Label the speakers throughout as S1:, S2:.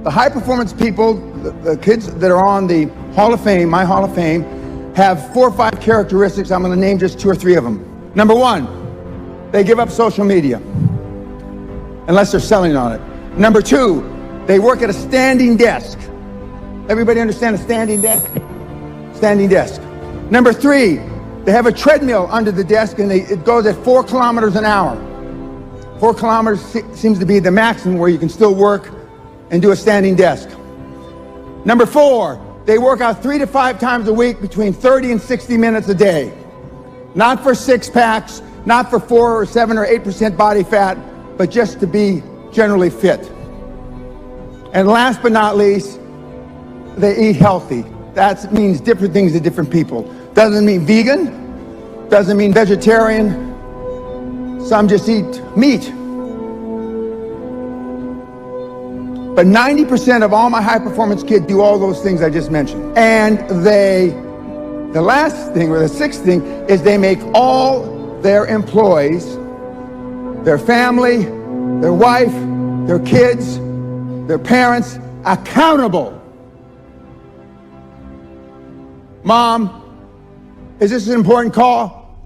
S1: The high performance people, the kids that are on the Hall of Fame, my Hall of Fame, have 4 or 5 characteristics. I'm going to name just 2 or 3 of them. Number 1, they give up social media, unless they're selling on it. Number 2, they work at a standing desk. Everybody understand a standing desk? Standing desk. Number 3, they have a treadmill under the desk and it goes at 4 kilometers an hour. 4 kilometers seems to be the maximum where you can still work and do a standing desk. Number 4, they work out 3 to 5 times a week between 30 and 60 minutes a day. Not for 6 packs, not for 4 or 7 or 8% body fat, but just to be generally fit. And last but not least, they eat healthy. That means different things to different people. Doesn't mean vegan, doesn't mean vegetarian. Some just eat meat. But 90% of all my high performance kids do all those things I just mentioned. And the last thing, or the 6th thing, is they make all their employees, their family, their wife, their kids, their parents, accountable. Mom, is this an important call?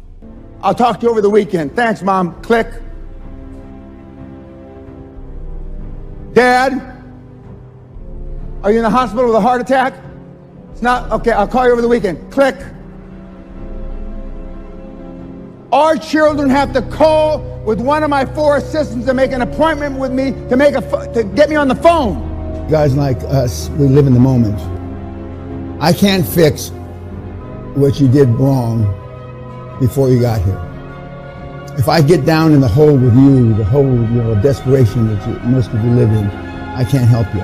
S1: I'll talk to you over the weekend. Thanks, Mom. Click. Dad, are you in the hospital with a heart attack? It's not, okay, I'll call you over the weekend. Click. Our children have to call with one of my 4 assistants to make an appointment with me to get me on the phone. Guys like us, we live in the moment. I can't fix what you did wrong before you got here. If I get down in the hole with you, the hole, desperation that most of you live in, I can't help you.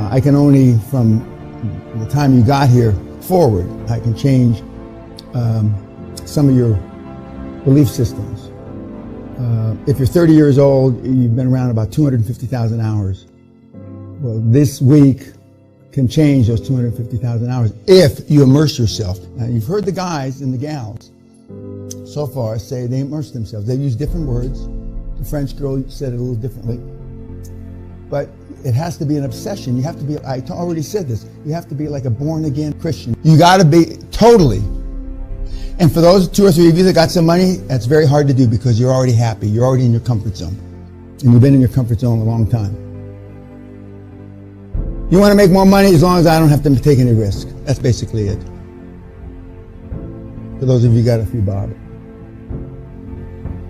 S1: I can only, from the time you got here forward, I can change some of your belief systems. If you're 30 years old, you've been around about 250,000 hours. Well, this week can change those 250,000 hours if you immerse yourself. Now, you've heard the guys and the gals so far say they immerse themselves. They use different words. The French girl said it a little differently. But it has to be an obsession. You have to be, I already said this, you have to be like a born-again Christian. You got to be totally. And for those 2 or 3 of you that got some money, that's very hard to do because you're already happy. You're already in your comfort zone. And you've been in your comfort zone a long time. You want to make more money as long as I don't have to take any risk. That's basically it. For those of you who got a few bob.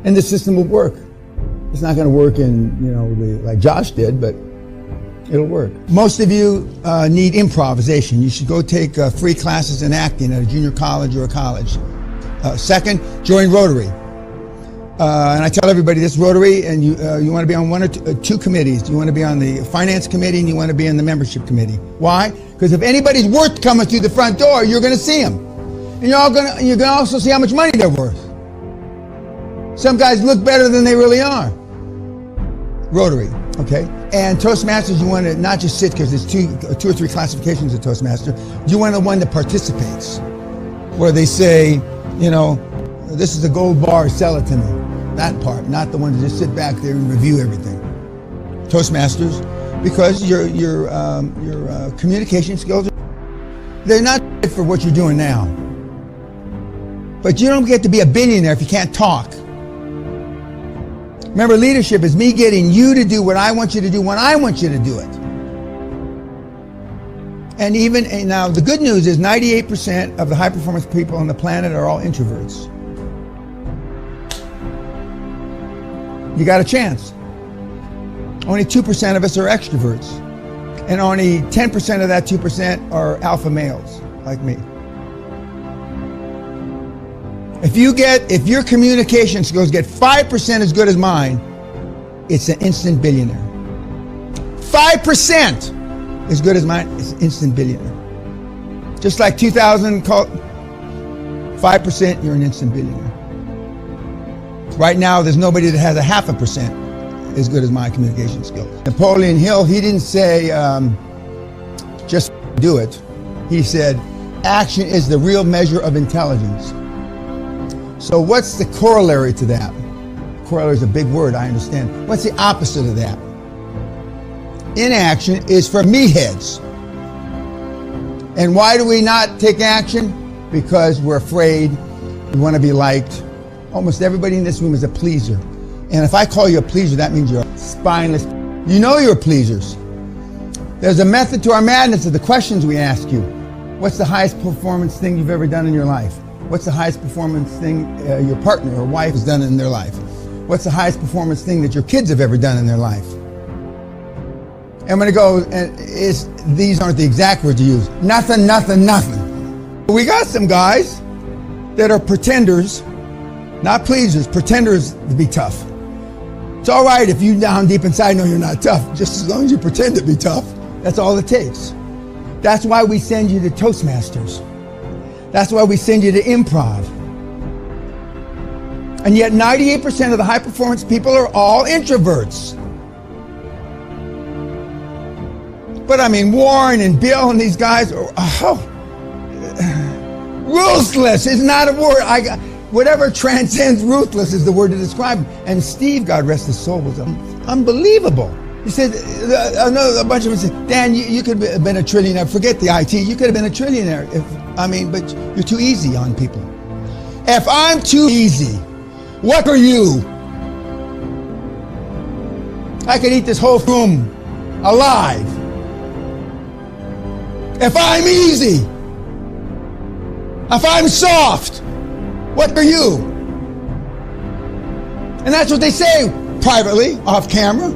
S1: And the system will work. It's not going to work in, like Josh did, but it'll work. Most of you need improvisation. You should go take free classes in acting at a junior college or a college. Second, join Rotary. And I tell everybody this, Rotary, and you want to be on 1 or 2 committees. You want to be on the finance committee and you want to be on the membership committee. Why? Because if anybody's worth coming through the front door, you're going to see them. And you're going to also see how much money they're worth. Some guys look better than they really are. Rotary, okay? And Toastmasters, you want to not just sit, because there's 2 or 3 classifications of Toastmaster. You want the one that participates, where they say, this is a gold bar, sell it to me. That part, not the one to just sit back there and review everything. Toastmasters, because your communication skills, they're not for what you're doing now. But you don't get to be a billionaire if you can't talk. Remember, leadership is me getting you to do what I want you to do when I want you to do it. And now the good news is 98% of the high performance people on the planet are all introverts. You got a chance. Only 2% of us are extroverts. And only 10% of that 2% are alpha males, like me. If your communication skills get 5% as good as mine, it's an instant billionaire. 5% as good as mine, it's an instant billionaire. Just like 2,000, 5%, you're an instant billionaire. Right now, there's nobody that has a 0.5% as good as my communication skills. Napoleon Hill, he didn't say, just do it. He said, action is the real measure of intelligence. So what's the corollary to that? Corollary is a big word, I understand. What's the opposite of that? Inaction is for meatheads. And why do we not take action? Because we're afraid, we want to be liked. Almost everybody in this room is a pleaser. And if I call you a pleaser, that means you're spineless. You know you're pleasers. There's a method to our madness of the questions we ask you. What's the highest performance thing you've ever done in your life? What's the highest performance thing your partner or wife has done in their life? What's the highest performance thing that your kids have ever done in their life? I'm going to go, and these aren't the exact words you use. Nothing, nothing, nothing. We got some guys that are pretenders, not pleasers, pretenders to be tough. It's all right if you down deep inside know you're not tough, just as long as you pretend to be tough. That's all it takes. That's why we send you to Toastmasters. That's why we send you to improv. And yet 98% of the high performance people are all introverts. But I mean, Warren and Bill and these guys are ruthless is not a word. Whatever transcends ruthless is the word to describe him. And Steve, God rest his soul, was unbelievable. He said, a bunch of them said, Dan, you could have been a trillionaire. Forget the IT. You could have been a trillionaire. But you're too easy on people. If I'm too easy, what are you? I could eat this whole room alive. If I'm easy, if I'm soft, what are you? And that's what they say privately, off camera.